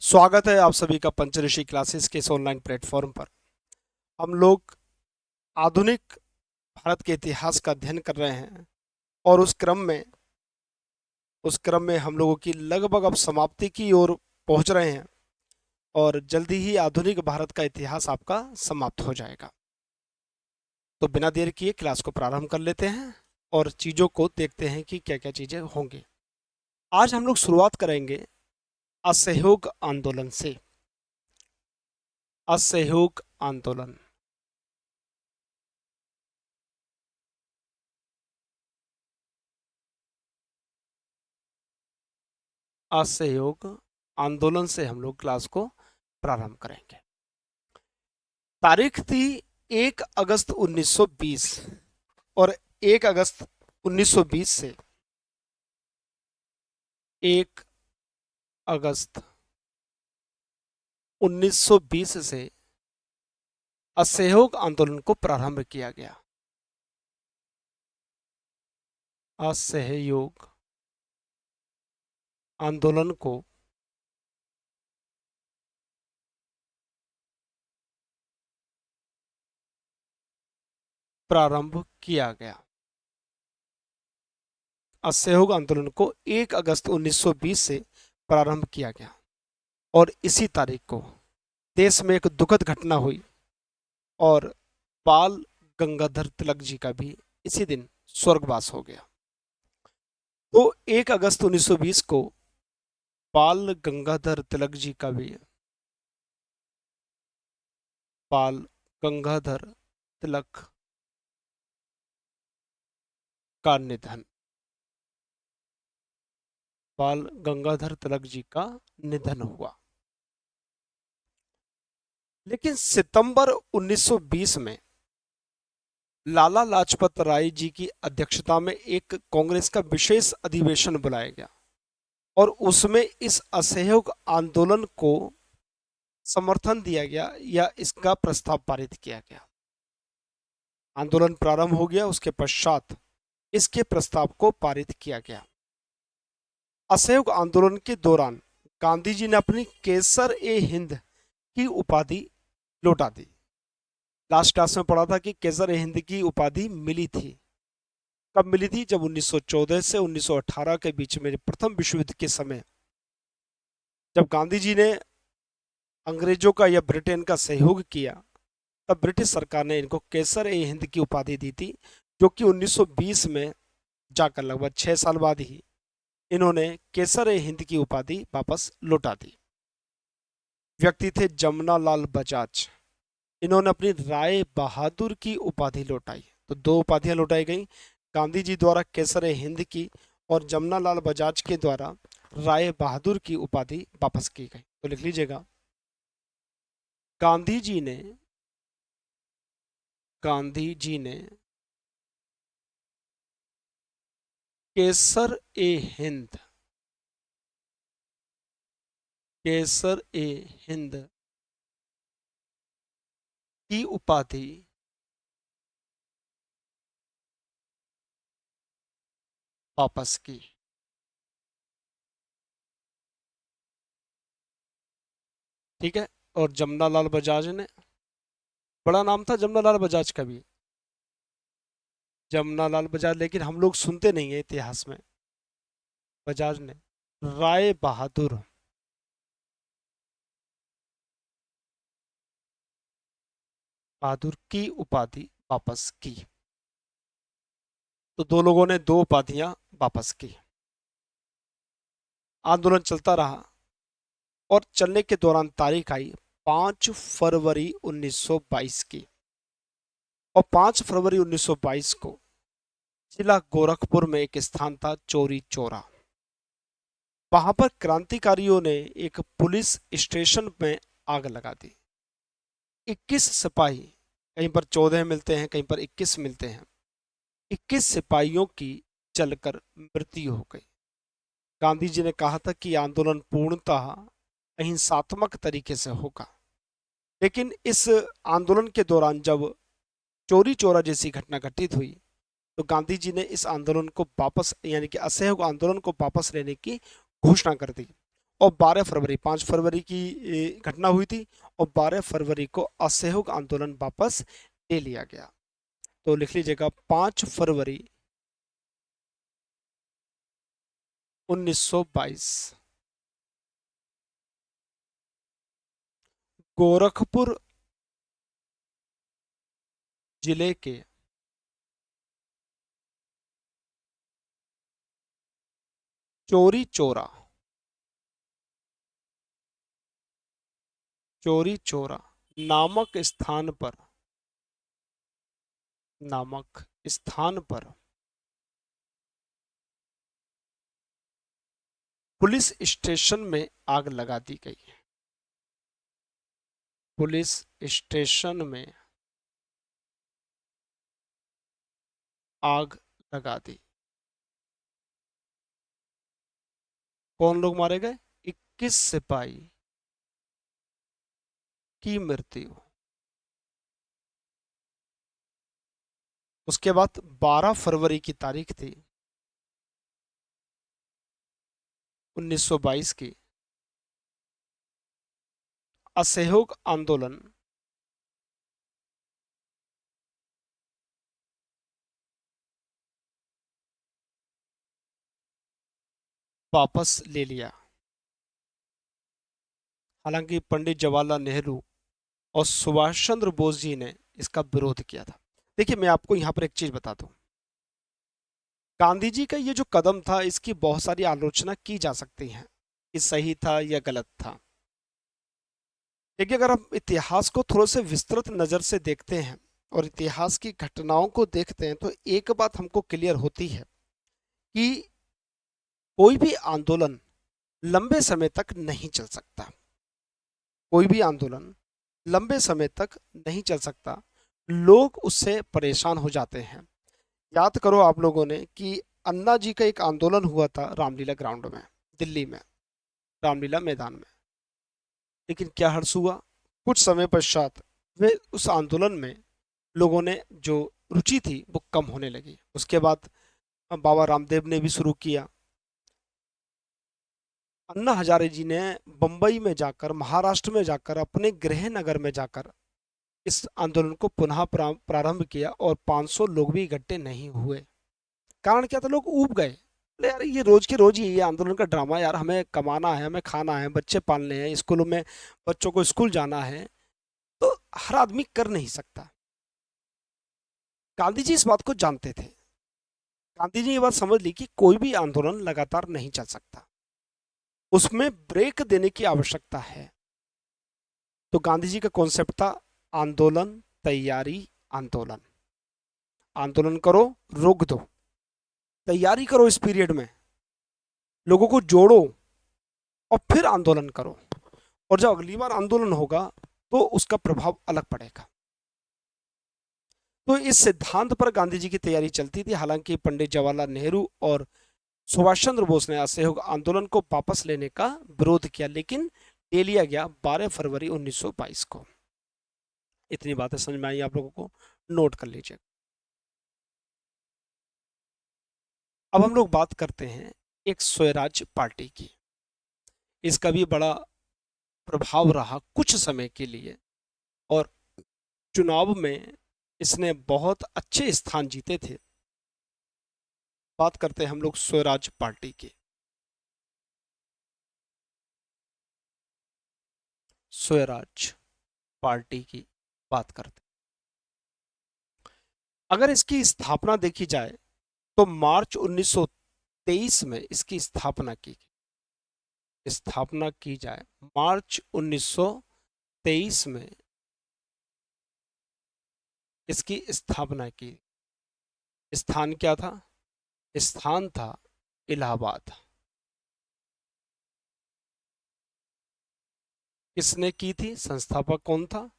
स्वागत है आप सभी का पंचऋषि क्लासेस के इस ऑनलाइन प्लेटफॉर्म पर। हम लोग आधुनिक भारत के इतिहास का अध्ययन कर रहे हैं और उस क्रम में हम लोगों की लगभग अब समाप्ति की ओर पहुंच रहे हैं और जल्दी ही आधुनिक भारत का इतिहास आपका समाप्त हो जाएगा। तो बिना देर किए क्लास को प्रारंभ कर लेते हैं और चीज़ों को देखते हैं कि क्या क्या चीज़ें होंगी। आज हम लोग शुरुआत करेंगे असहयोग आंदोलन से। असहयोग आंदोलन। असहयोग आंदोलन से हम लोग क्लास को प्रारंभ करेंगे। तारीख थी 1 अगस्त 1920 और 1 अगस्त 1920 से 1 अगस्त 1920 से असहयोग आंदोलन को प्रारंभ किया गया। असहयोग आंदोलन को प्रारंभ किया गया। असहयोग आंदोलन को 1 अगस्त 1920 से प्रारंभ किया गया और इसी तारीख को देश में एक दुखद घटना हुई और बाल गंगाधर तिलक जी का भी इसी दिन स्वर्गवास हो गया। तो 1 अगस्त 1920 को बाल गंगाधर तिलक जी का भी बाल गंगाधर तिलक का निधन बाल गंगाधर तिलक जी का निधन हुआ। लेकिन सितंबर 1920 में लाला लाजपत राय जी की अध्यक्षता में एक कांग्रेस का विशेष अधिवेशन बुलाया गया और उसमें इस असहयोग आंदोलन को समर्थन दिया गया या इसका प्रस्ताव पारित किया गया। आंदोलन प्रारंभ हो गया, उसके पश्चात इसके प्रस्ताव को पारित किया गया। असहयोग आंदोलन के दौरान गांधी जी ने अपनी केसर ए हिंद की उपाधि लौटा दी। लास्ट क्लास में पढ़ा था कि केसर ए हिंद की उपाधि मिली थी। कब मिली थी? जब 1914 से 1918 के बीच में प्रथम विश्व युद्ध के समय जब गांधी जी ने अंग्रेजों का या ब्रिटेन का सहयोग किया, तब ब्रिटिश सरकार ने इनको केसर ए हिंद की उपाधि दी थी, जो कि 1920 में जाकर लगभग 6 साल बाद ही इन्होंने केसर ए हिंद की उपाधि वापस लौटा दी। व्यक्ति थे जमुना लाल बजाज। इन्होंने अपनी राय बहादुर की उपाधि लौटाई। तो दो उपाधियां लौटाई गई, गांधी जी द्वारा केसर ए हिंद की और जमुना लाल बजाज के द्वारा राय बहादुर की उपाधि वापस की गई। तो लिख लीजिएगा, गांधी जी ने केसर ए हिंद केसर ए हिंद की उपाधि वापस की। ठीक है। और जमुना लाल बजाज ने, बड़ा नाम था जमुना लाल बजाज का भी, जमुना लाल बजाज, लेकिन हम लोग सुनते नहीं है इतिहास में। बजाज ने राय बहादुर की उपाधि वापस की। तो दो लोगों ने दो उपाधियां वापस की। आंदोलन चलता रहा और चलने के दौरान तारीख आई 5 फरवरी 1922 की। और 5 फरवरी 1922 को जिला गोरखपुर में एक स्थान था चौरी चौरा। वहां पर क्रांतिकारियों ने एक पुलिस स्टेशन में आग लगा दी। 21 सिपाही, कहीं पर 14 मिलते हैं, कहीं पर 21 मिलते हैं, 21 सिपाहियों की जलकर मृत्यु हो गई। गांधी जी ने कहा था कि आंदोलन पूर्णतः अहिंसात्मक तरीके से होगा, लेकिन इस आंदोलन के दौरान जब चोरी चोरा जैसी घटना घटित हुई, तो गांधी जी ने इस आंदोलन को वापस, यानी कि असहयोग आंदोलन को वापस लेने की घोषणा कर दी और 12 फरवरी, 5 फरवरी की घटना हुई थी, और 12 फरवरी को असहयोग आंदोलन वापस ले लिया गया। तो लिख लीजिएगा 5 फरवरी 1922। गोरखपुर जिले के चोरी चोरा, चोरी चोरा नामक स्थान पर, नामक स्थान पर पुलिस स्टेशन में आग लगा दी गई। पुलिस स्टेशन में आग लगा दी। कौन लोग मारे गए? 21 सिपाही की मृत्यु। उसके बाद 12 फरवरी की तारीख थी 1922 की, असहयोग आंदोलन वापस ले लिया। हालांकि पंडित जवाहरलाल नेहरू और सुभाष चंद्र बोस जी ने इसका विरोध किया था। देखिए, मैं आपको यहां पर एक चीज बता दूं, गांधी जी का ये जो कदम था, इसकी बहुत सारी आलोचना की जा सकती है कि सही था या गलत था। देखिए, अगर हम इतिहास को थोड़ा से विस्तृत नजर से देखते हैं और इतिहास की घटनाओं को देखते हैं, तो एक बात हमको क्लियर होती है कि कोई भी आंदोलन लंबे समय तक नहीं चल सकता। कोई भी आंदोलन लंबे समय तक नहीं चल सकता। लोग उससे परेशान हो जाते हैं। याद करो आप लोगों ने कि अन्ना जी का एक आंदोलन हुआ था रामलीला ग्राउंड में, दिल्ली में, रामलीला मैदान में। लेकिन क्या हर्ष हुआ? कुछ समय पश्चात वे उस आंदोलन में लोगों ने जो रुचि थी वो कम होने लगी। उसके बाद बाबा रामदेव ने भी शुरू किया। अन्ना हजारे जी ने बंबई में जाकर, महाराष्ट्र में जाकर, अपने गृह नगर में जाकर इस आंदोलन को पुनः प्रारंभ किया, और 500 लोग भी इकट्ठे नहीं हुए। कारण क्या था? लोग ऊब गए। बोले, यार ये रोज के रोज ही ये आंदोलन का ड्रामा, यार हमें कमाना है, हमें खाना है, बच्चे पालने हैं, स्कूलों में बच्चों को स्कूल जाना है, तो हर आदमी कर नहीं सकता। गांधी जी इस बात को जानते थे। गांधी जी ये बात समझ ली कि कोई भी आंदोलन लगातार नहीं चल सकता, उसमें ब्रेक देने की आवश्यकता है। तो गांधी जी का कॉन्सेप्ट था आंदोलन, तैयारी, आंदोलन। आंदोलन करो, रोक दो, तैयारी करो, इस पीरियड में लोगों को जोड़ो, और फिर आंदोलन करो, और जब अगली बार आंदोलन होगा तो उसका प्रभाव अलग पड़ेगा। तो इस सिद्धांत पर गांधी जी की तैयारी चलती थी। हालांकि पंडित जवाहरलाल नेहरू और सुभाष चंद्र बोस ने असहयोग आंदोलन को वापस लेने का विरोध किया, लेकिन ले लिया गया 12 फरवरी 1922 को। इतनी बातें समझ में आई आप लोगों को? नोट कर लीजिए। अब हम लोग बात करते हैं एक स्वराज पार्टी की। इसका भी बड़ा प्रभाव रहा कुछ समय के लिए, और चुनाव में इसने बहुत अच्छे स्थान जीते थे। बात करते हैं हम लोग स्वराज पार्टी की। स्वराज पार्टी की बात करते हैं। अगर इसकी स्थापना देखी जाए तो मार्च 1923 में इसकी स्थापना की गई। स्थापना की जाए मार्च 1923 में इसकी स्थापना की। स्थान क्या था? स्थान था इलाहाबाद। किसने की थी? संस्थापक कौन था?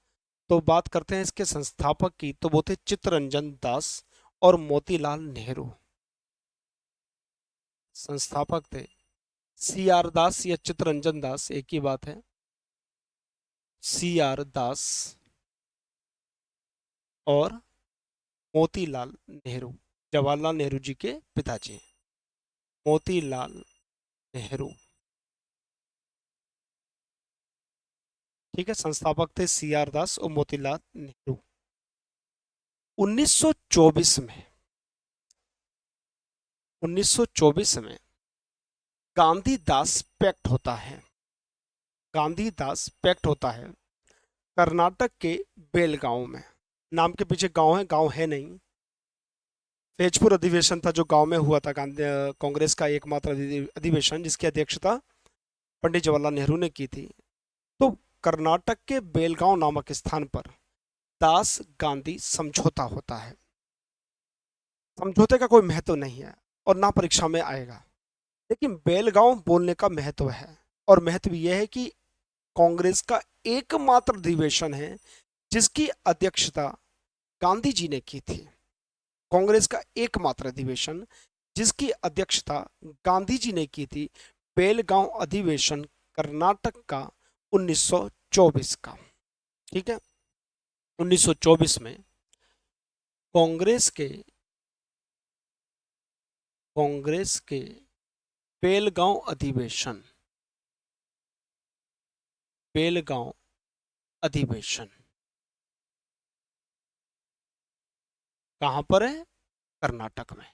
तो बात करते हैं इसके संस्थापक की, तो वो थे चित्तरंजन दास और मोतीलाल नेहरू। संस्थापक थे सी आर दास या चित्तरंजन दास, एक ही बात है। सी आर दास और मोतीलाल नेहरू, जवाहरलाल नेहरू जी के पिताजी। मोतीलाल नेहरू। ठीक है, संस्थापक थे CR दास और मोतीलाल नेहरू। 1924 में 1924 में गांधी दास पैक्ट होता है। गांधी दास पैक्ट होता है कर्नाटक के बेलगांव में। नाम के पीछे गांव है, गांव है नहीं। तेजपुर अधिवेशन था जो गांव में हुआ था, गांधी कांग्रेस का एकमात्र अधिवेशन जिसकी अध्यक्षता पंडित जवाहरलाल नेहरू ने की थी। तो कर्नाटक के बेलगांव नामक स्थान पर दास गांधी समझौता होता है। समझौते का कोई महत्व नहीं है और ना परीक्षा में आएगा, लेकिन बेलगांव बोलने का महत्व है। और महत्व यह है कि कांग्रेस का एकमात्र अधिवेशन है जिसकी अध्यक्षता गांधी जी ने की थी। कांग्रेस का एकमात्र अधिवेशन जिसकी अध्यक्षता गांधी जी ने की थी, बेलगांव अधिवेशन कर्नाटक का 1924 का। ठीक है, 1924 में कांग्रेस के बेलगांव अधिवेशन कहां पर है? कर्नाटक में।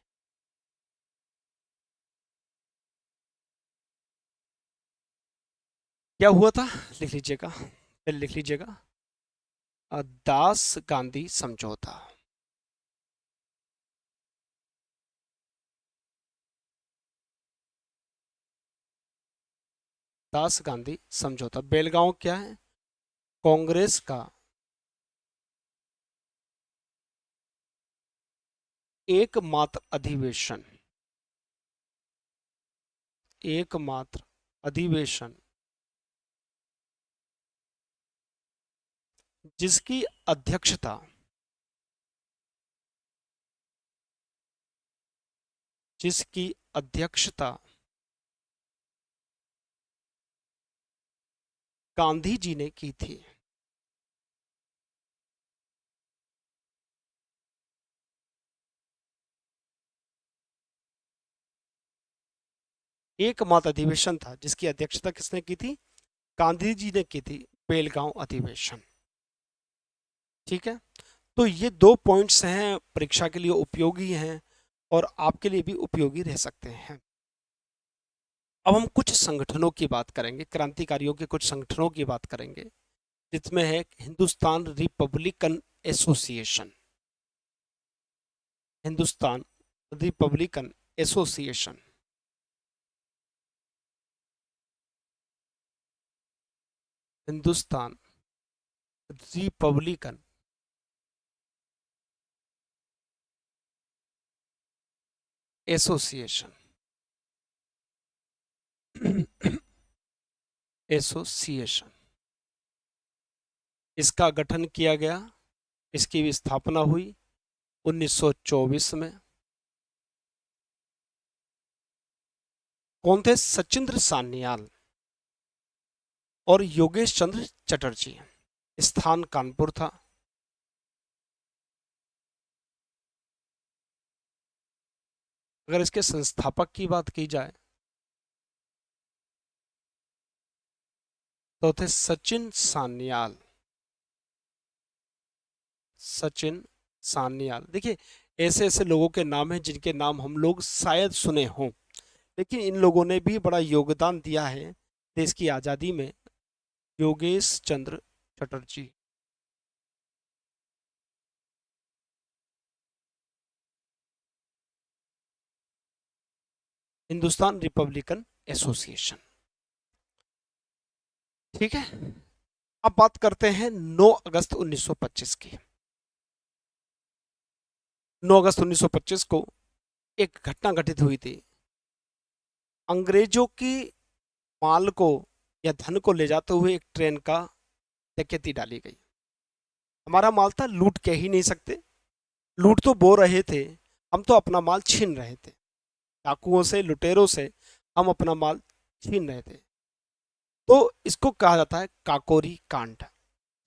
क्या हुआ था? लिख लीजिएगा, पहले लिख लीजिएगा, दास गांधी समझौता। दास गांधी समझौता। बेलगांव क्या है? कांग्रेस का एकमात्र अधिवेशन, जिसकी अध्यक्षता गांधी जी ने की थी। एकमात्र अधिवेशन था जिसकी अध्यक्षता किसने की थी? गांधी जी ने की थी, बेलगांव अधिवेशन। ठीक है, तो ये दो पॉइंट्स हैं, परीक्षा के लिए उपयोगी हैं और आपके लिए भी उपयोगी रह सकते हैं। अब हम कुछ संगठनों की बात करेंगे, क्रांतिकारियों के कुछ संगठनों की बात करेंगे, जिसमें है Hindustan Republican association. Hindustan Republican association, Hindustan Republican association association, इसका गठन किया गया, इसकी भी स्थापना हुई 1924 में। कौन थे? सचिंद्र सान्याल और योगेश चंद्र चटर्जी। स्थान कानपुर था। अगर इसके संस्थापक की बात की जाए तो थे सचिन सान्याल। सचिन सान्याल। देखिए, ऐसे ऐसे लोगों के नाम हैं जिनके नाम हम लोग शायद सुने हों, लेकिन इन लोगों ने भी बड़ा योगदान दिया है देश की आज़ादी में। योगेश चंद्र चटर्जी, हिंदुस्तान रिपब्लिकन एसोसिएशन। ठीक है, अब बात करते हैं 9 अगस्त 1925 की। 9 अगस्त 1925 को एक घटना घटित हुई थी। अंग्रेजों की माल को या धन को ले जाते हुए एक ट्रेन का डकैती डाली गई। हमारा माल था, लूट के ही नहीं सकते, लूट तो बो रहे थे, हम तो अपना माल छीन रहे थे। डाकुओं से, लुटेरों से हम अपना माल छीन रहे थे। तो इसको कहा जाता है काकोरी कांड।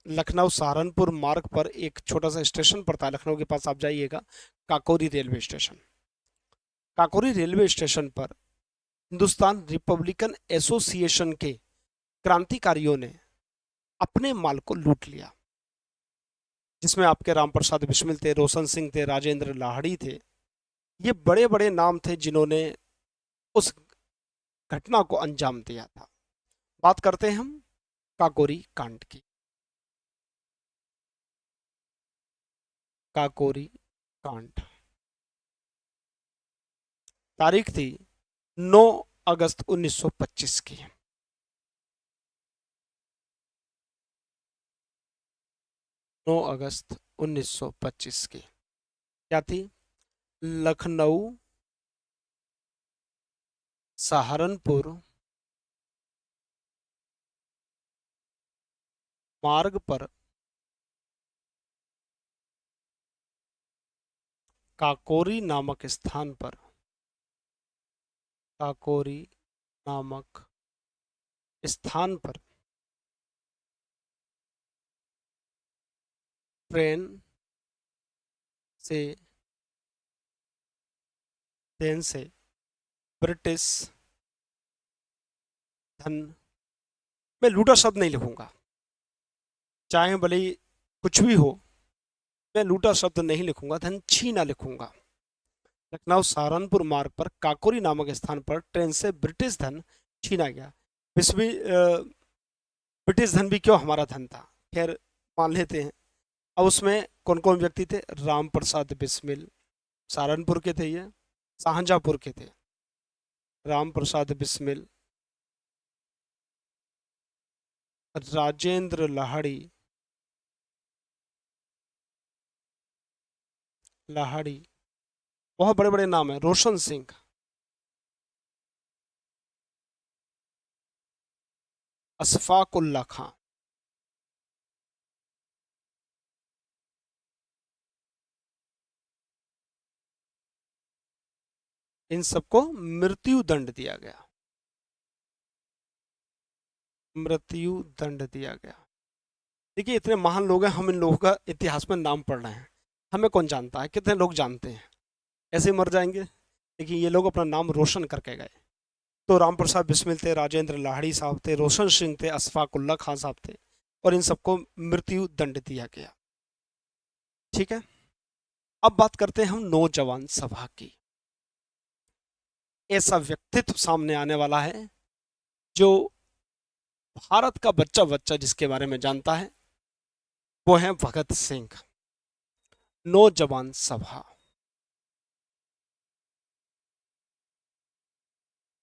लखनऊ सहारनपुर मार्ग पर एक छोटा सा स्टेशन पड़ता है, लखनऊ के पास आप जाइएगा, Kakori railway station. Kakori railway station पर हिंदुस्तान रिपब्लिकन एसोसिएशन के क्रांतिकारियों ने अपने माल को लूट लिया, जिसमें आपके राम प्रसाद बिस्मिल थे, रोशन सिंह थे, राजेंद्र लाहड़ी थे। ये बड़े बड़े नाम थे जिन्होंने उस घटना को अंजाम दिया था। बात करते हैं हम काकोरी कांड की। काकोरी कांड, तारीख थी 9 अगस्त 1925 की। 9 अगस्त 1925 की क्या थी? लखनऊ सहारनपुर मार्ग पर काकोरी नामक स्थान पर, काकोरी नामक स्थान पर ट्रेन से ट्रेन से ब्रिटिश धन, मैं लूटा शब्द नहीं लिखूंगा, चाहे भले ही कुछ भी हो, मैं लूटा शब्द नहीं लिखूंगा, धन छीना लिखूंगा। लखनऊ सहारनपुर मार्ग पर काकोरी नामक स्थान पर ट्रेन से ब्रिटिश धन छीना गया। विस्मी ब्रिटिश धन भी क्यों, हमारा धन था, खैर मान लेते हैं। अब उसमें कौन कौन व्यक्ति थे? राम प्रसाद बिस्मिल, सहारनपुर के थे, ये शाहजहांपुर के थे। राम प्रसाद बिस्मिल, राजेंद्र लाहड़ी, लाहड़ी, बहुत बड़े बड़े नाम है, रोशन सिंह, अशफाक उल्ला खां। इन सबको मृत्यु दंड दिया गया, मृत्यु दंड दिया गया। देखिए इतने महान लोग हैं, हम इन लोगों का इतिहास में नाम पढ़ रहे हैं, हमें कौन जानता है, कितने लोग जानते हैं, ऐसे ही मर जाएंगे। देखिए ये लोग अपना नाम रोशन करके गए। तो राम प्रसाद बिस्मिल थे, राजेंद्र लाहड़ी साहब थे, रोशन सिंह थे, अशफाक उल्ला खां साहब थे, और इन सबको मृत्यु दंड दिया गया। ठीक है, अब बात करते हैं हम नौजवान सभा की। ऐसा व्यक्तित्व सामने आने वाला है जो भारत का बच्चा बच्चा जिसके बारे में जानता है, वो है भगत सिंह। नौजवान सभा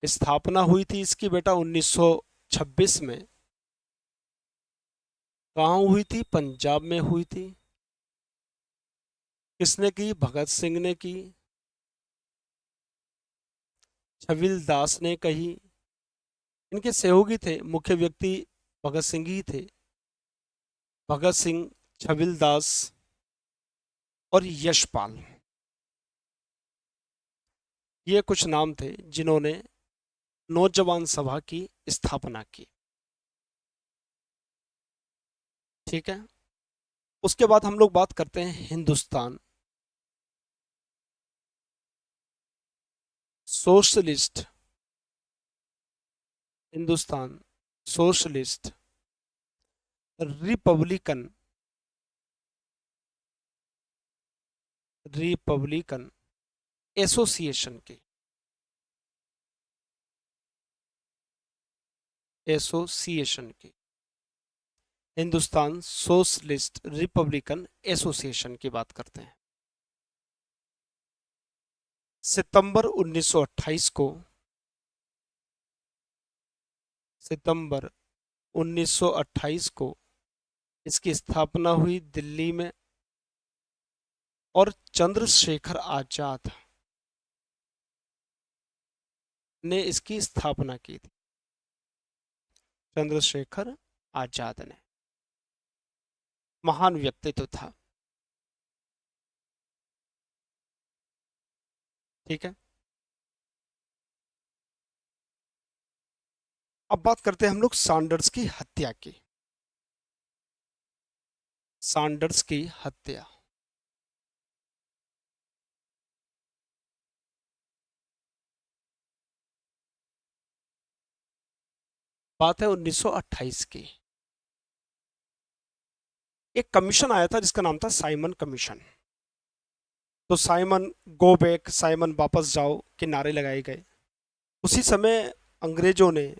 स्थापना हुई थी इसकी बेटा 1926 में। कहाँ हुई थी? पंजाब में हुई थी। किसने की? भगत सिंह ने की, छविल दास ने कही। इनके सहयोगी थे, मुख्य व्यक्ति भगत सिंह ही थे। भगत सिंह, छविल दास और यशपाल, ये कुछ नाम थे जिन्होंने नौजवान सभा की स्थापना की। ठीक है, उसके बाद हम लोग बात करते हैं Hindustan socialist, Hindustan socialist Republican, Republican association की, एसोसिएशन की, हिंदुस्तान सोशलिस्ट रिपब्लिकन एसोसिएशन की बात करते हैं। सितंबर 1928 को, सितंबर 1928 को इसकी स्थापना हुई दिल्ली में, और चंद्रशेखर आजाद ने इसकी स्थापना की थी। चंद्रशेखर आजाद ने, महान व्यक्तित्व था। ठीक है, अब बात करते हैं हम लोग सैंडर्स की हत्या की। सैंडर्स की हत्या, बात है 1928 की। एक कमीशन आया था जिसका नाम था साइमन कमीशन। तो साइमन गो बैक, साइमन वापस जाओ के नारे लगाए गए। उसी समय अंग्रेजों ने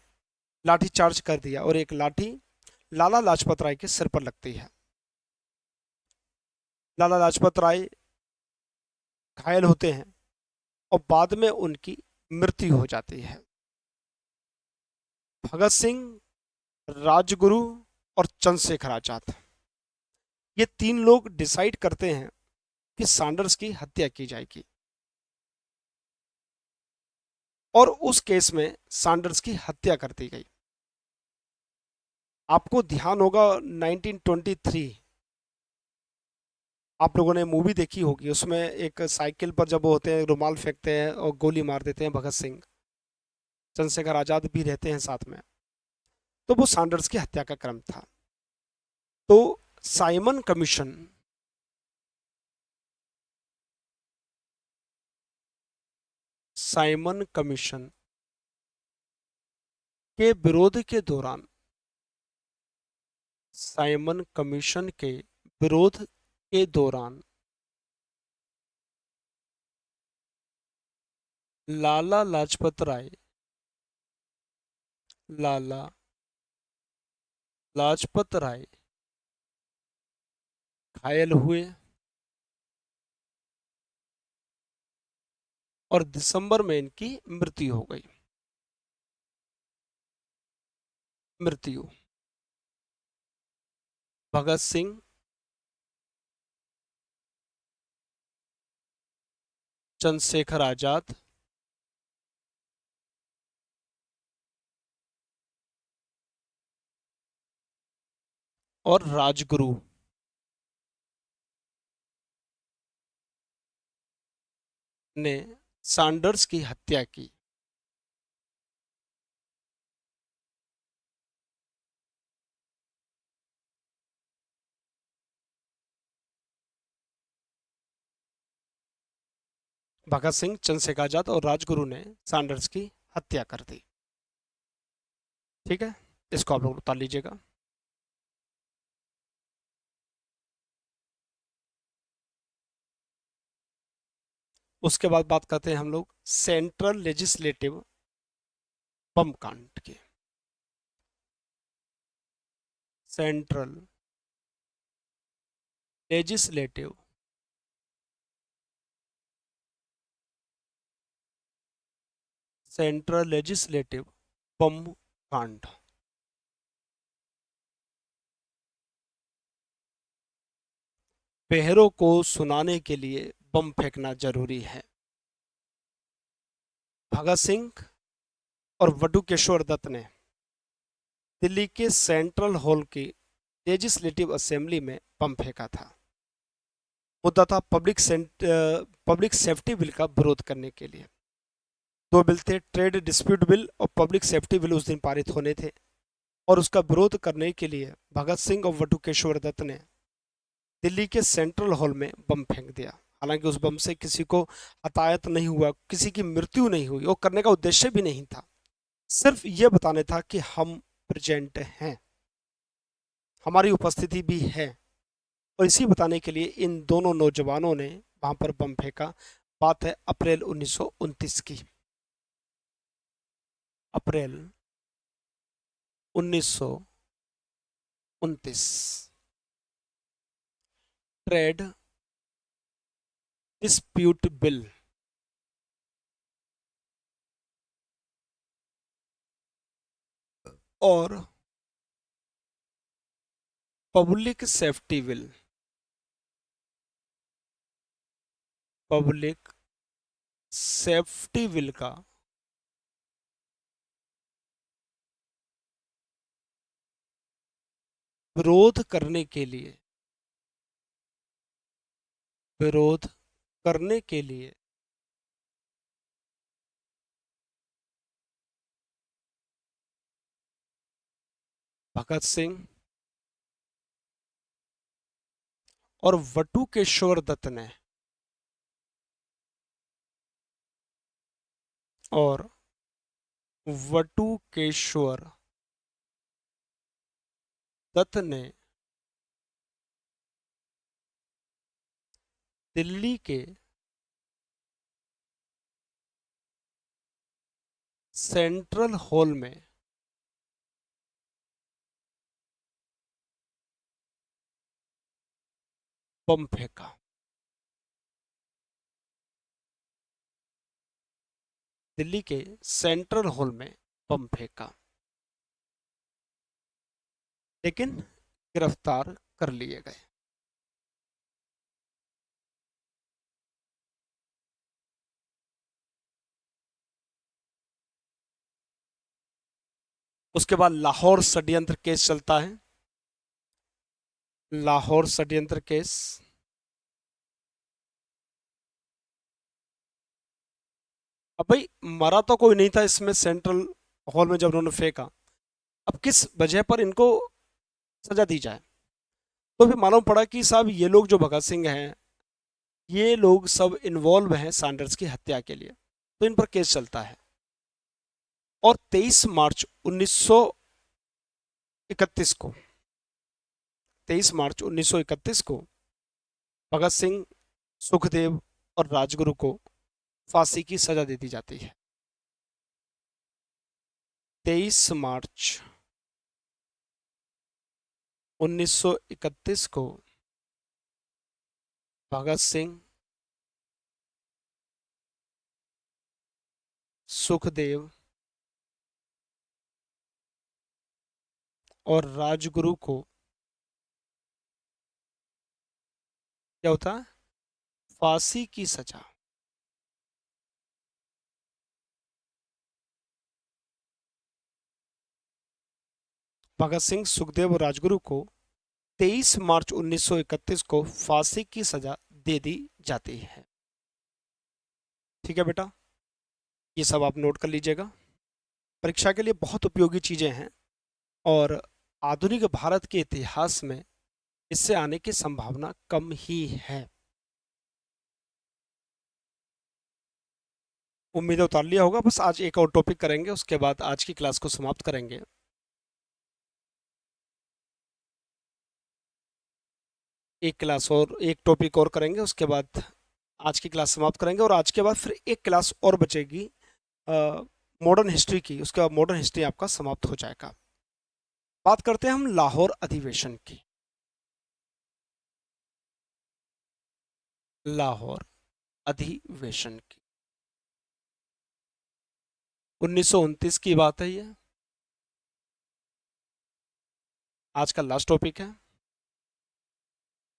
लाठी चार्ज कर दिया और एक लाठी लाला लाजपत राय के सिर पर लगती है। लाला लाजपत राय घायल होते हैं और बाद में उनकी मृत्यु हो जाती है। भगत सिंह, राजगुरु और चंद्रशेखर आजाद, ये तीन लोग डिसाइड करते हैं कि सैंडर्स की हत्या की जाएगी और उस केस में सैंडर्स की हत्या कर दी गई। आपको ध्यान होगा 1923, आप लोगों ने मूवी देखी होगी, उसमें एक साइकिल पर जब वो होते हैं रुमाल फेंकते हैं और गोली मार देते हैं भगत सिंह, चंद्रशेखर आजाद भी रहते हैं साथ में। तो वो सैंडर्स की हत्या का क्रम था। तो साइमन कमीशन साइमन कमीशन के विरोध के दौरान, साइमन कमीशन के विरोध के दौरान लाला लाजपत राय, लाला लाजपत राय घायल हुए और दिसंबर में इनकी मृत्यु हो गई। मृत्यु। भगत सिंह, चंद्रशेखर आजाद, और राजगुरु ने सैंडर्स की हत्या की। भगत सिंह, चंद्रशेखर आजाद और राजगुरु ने सैंडर्स की हत्या कर दी। ठीक है, इसको आप लोग उतार लीजिएगा। उसके बाद बात करते हैं हम लोग सेंट्रल लेजिस्लेटिव बम कांड की। सेंट्रल लेजिस्लेटिव सेंट्रल लेजिस्लेटिव बम कांड। पहरों को सुनाने के लिए बम फेंकना जरूरी है। भगत सिंह और वटुकेश्वर दत्त ने दिल्ली के सेंट्रल हॉल की लेजिस्लेटिव असेंबली में बम फेंका था। मुद्दा था पब्लिक सेफ्टी बिल का विरोध करने के लिए। दो बिल थे, ट्रेड डिस्प्यूट बिल और पब्लिक सेफ्टी बिल उस दिन पारित होने थे और उसका विरोध करने के लिए भगत सिंह और वटुकेश्वर दत्त ने दिल्ली के सेंट्रल हॉल में बम फेंक दिया। हालांकि उस बम से किसी को हताहत नहीं हुआ, किसी की मृत्यु नहीं हुई, वो करने का उद्देश्य भी नहीं था। सिर्फ ये बताने था कि हम प्रेजेंट हैं, हमारी उपस्थिति भी है। और इसी बताने के लिए इन दोनों नौजवानों ने वहां पर बम फेंका। बात है अप्रैल 1929 की। अप्रैल 1929। ट्रेड डिस्प्यूट बिल और public safety bill, public safety bill का विरोध करने के लिए, विरोध करने के लिए भगत सिंह और वटुकेश्वर दत्त ने और वटुकेश्वर दत्त ने दिल्ली के सेंट्रल हॉल में बम फेंका। दिल्ली के सेंट्रल हॉल में बम फेंका, लेकिन गिरफ्तार कर लिए गए। उसके बाद लाहौर षड्यंत्र केस चलता है। लाहौर षड्यंत्र केस, अब भाई मरा तो कोई नहीं था इसमें, सेंट्रल हॉल में जब उन्होंने फेंका, अब किस वजह पर इनको सजा दी जाए। तो फिर मालूम पड़ा कि साहब ये लोग जो भगत सिंह हैं, ये लोग सब इन्वॉल्व हैं सैंडर्स की हत्या के लिए, तो इन पर केस चलता है। और 23 मार्च 1931 को 23 मार्च 1931 को भगत सिंह, सुखदेव और राजगुरु को फांसी की सजा दे दी जाती है। 23 मार्च 1931 को भगत सिंह, सुखदेव और राजगुरु को क्या होता है, फांसी की सजा। भगत सिंह, सुखदेव और राजगुरु को 23 मार्च 1931 को फांसी की सजा दे दी जाती है। ठीक है बेटा, ये सब आप नोट कर लीजिएगा, परीक्षा के लिए बहुत उपयोगी चीजें हैं और आधुनिक भारत के इतिहास में इससे आने की संभावना कम ही है। उम्मीद उतार लिया होगा, बस आज एक और टॉपिक करेंगे, उसके बाद आज की क्लास को समाप्त करेंगे। एक क्लास और एक टॉपिक और करेंगे, उसके बाद आज की क्लास समाप्त करेंगे और आज के बाद फिर एक क्लास और बचेगी मॉडर्न हिस्ट्री की, उसके बाद मॉडर्न हिस्ट्री आपका समाप्त हो जाएगा। बात करते हैं हम लाहौर अधिवेशन की। लाहौर अधिवेशन की 1929 की बात है ये, आज का लास्ट टॉपिक है।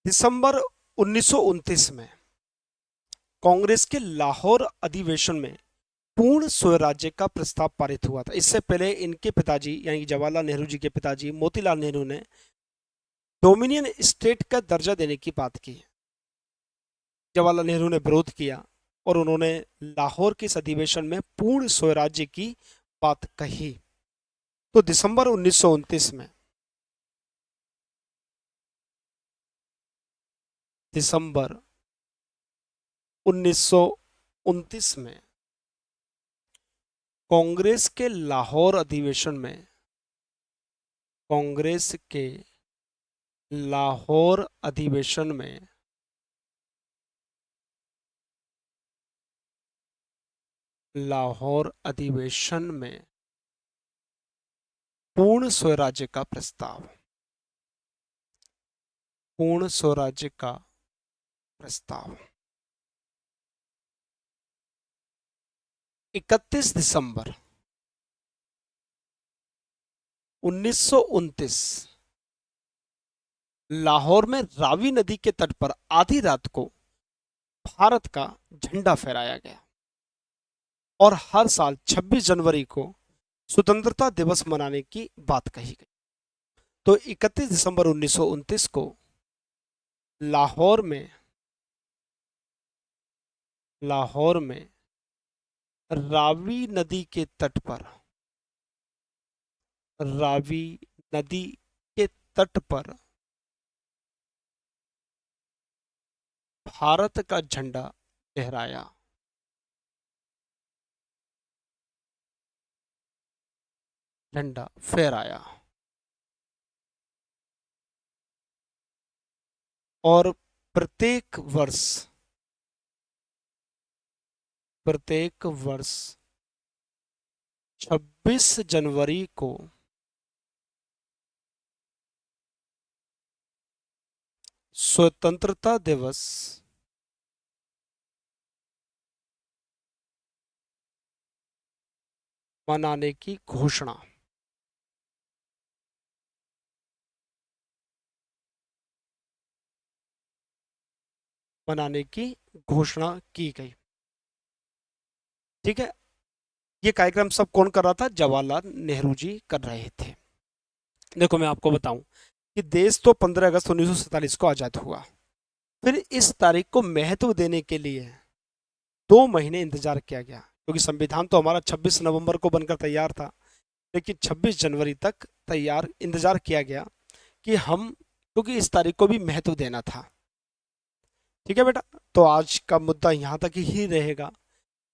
दिसंबर 1929 में कांग्रेस के लाहौर अधिवेशन में पूर्ण स्वराज्य का प्रस्ताव पारित हुआ था। इससे पहले इनके पिताजी यानी कि जवाहरलाल नेहरू जी के पिताजी मोतीलाल नेहरू ने डोमिनियन स्टेट का दर्जा देने की बात की। जवाहरलाल नेहरू ने विरोध किया और उन्होंने लाहौर के इस अधिवेशन में पूर्ण स्वराज्य की बात कही। तो दिसंबर 1929 में, दिसंबर 1929 में कांग्रेस के लाहौर अधिवेशन में, कांग्रेस के लाहौर अधिवेशन में लाहौर अधिवेशन में पूर्ण स्वराज्य का प्रस्ताव, पूर्ण स्वराज्य का प्रस्ताव 31 दिसंबर 1929 लाहौर में रावी नदी के तट पर आधी रात को भारत का झंडा फहराया गया और हर साल 26 जनवरी को स्वतंत्रता दिवस मनाने की बात कही गई। तो 31 दिसंबर 1929 को लाहौर में, लाहौर में रावी नदी के तट पर, रावी नदी के तट पर भारत का झंडा लहराया, झंडा फहराया। और प्रत्येक वर्ष प्रत्येक वर्ष 26 जनवरी को स्वतंत्रता दिवस मनाने की घोषणा की गई। ठीक है, ये कार्यक्रम सब कौन कर रहा था? जवाहरलाल नेहरू जी कर रहे थे। देखो मैं आपको बताऊं कि देश तो 15 अगस्त 1947 को आजाद हुआ। फिर इस तारीख को महत्व देने के लिए 2 महीने इंतजार किया गया, क्योंकि संविधान तो हमारा 26 नवंबर को बनकर तैयार था, लेकिन 26 जनवरी तक इंतजार किया गया कि हम, क्योंकि इस तारीख को भी महत्व देना था। ठीक है बेटा, तो आज का मुद्दा यहाँ तक ही रहेगा।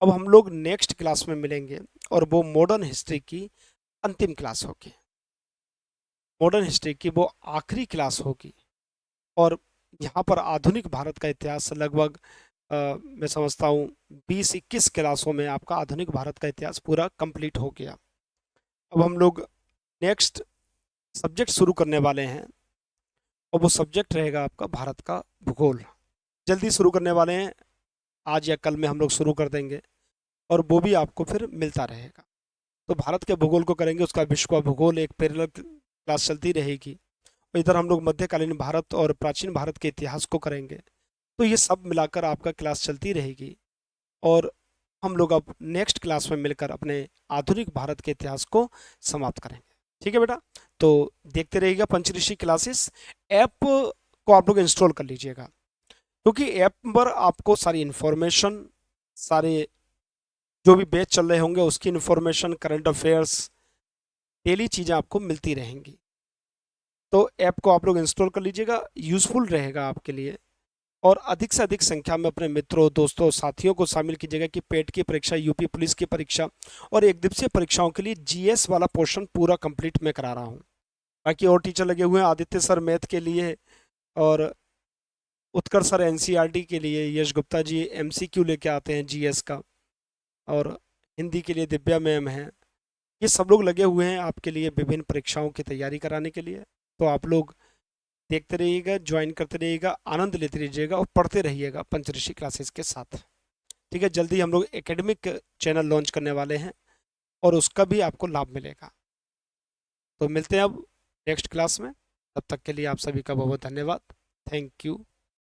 अब हम लोग नेक्स्ट क्लास में मिलेंगे और वो मॉडर्न हिस्ट्री की अंतिम क्लास होगी, मॉडर्न हिस्ट्री की वो आखिरी क्लास होगी। और यहाँ पर आधुनिक भारत का इतिहास लगभग मैं समझता हूँ 20-21 क्लासों में आपका आधुनिक भारत का इतिहास पूरा कंप्लीट हो गया। अब हम लोग नेक्स्ट सब्जेक्ट शुरू करने वाले हैं और वो सब्जेक्ट रहेगा आपका भारत का भूगोल। जल्दी शुरू करने वाले हैं, आज या कल में हम लोग शुरू कर देंगे और वो भी आपको फिर मिलता रहेगा। तो भारत के भूगोल को करेंगे, उसका विश्व का भूगोल एक पैरेलल क्लास चलती रहेगी। और इधर हम लोग मध्यकालीन भारत और प्राचीन भारत के इतिहास को करेंगे। तो ये सब मिलाकर आपका क्लास चलती रहेगी और हम लोग अब नेक्स्ट क्लास में मिलकर अपने आधुनिक भारत के इतिहास को समाप्त करेंगे। ठीक है बेटा, तो देखते रहिएगा पंचऋषि क्लासेस। ऐप को आप लोग इंस्टॉल कर लीजिएगा, क्योंकि ऐप पर आपको सारी इन्फॉर्मेशन, सारे जो भी बैच चल रहे होंगे उसकी इन्फॉर्मेशन, करंट अफेयर्स, डेली चीज़ें आपको मिलती रहेंगी। तो ऐप को आप लोग इंस्टॉल कर लीजिएगा, यूज़फुल रहेगा आपके लिए। और अधिक से अधिक संख्या में अपने मित्रों, दोस्तों, साथियों को शामिल कीजिएगा कि पेट की परीक्षा, यूपी पुलिस की परीक्षा और एक दिवसीय परीक्षाओं के लिए जीएस वाला पोर्शन पूरा कंप्लीट मैं करा रहा हूँ। बाकी और टीचर लगे हुए हैं, आदित्य सर मैथ के लिए और उत्कर्ष सर एनसीईआरटी के लिए, यश गुप्ता जी एमसीक्यू लेके आते हैं जीएस का, और हिंदी के लिए दिव्या मैम है। ये सब लोग लगे हुए हैं आपके लिए विभिन्न परीक्षाओं की तैयारी कराने के लिए। तो आप लोग देखते रहिएगा, ज्वाइन करते रहिएगा, आनंद लेते रहिएगा और पढ़ते रहिएगा पंचऋषि क्लासेस के साथ। ठीक है, जल्दी हम लोग एकेडमिक चैनल लॉन्च करने वाले हैं और उसका भी आपको लाभ मिलेगा। तो मिलते हैं अब नेक्स्ट क्लास में, तब तक के लिए आप सभी का बहुत बहुत धन्यवाद। Thank you.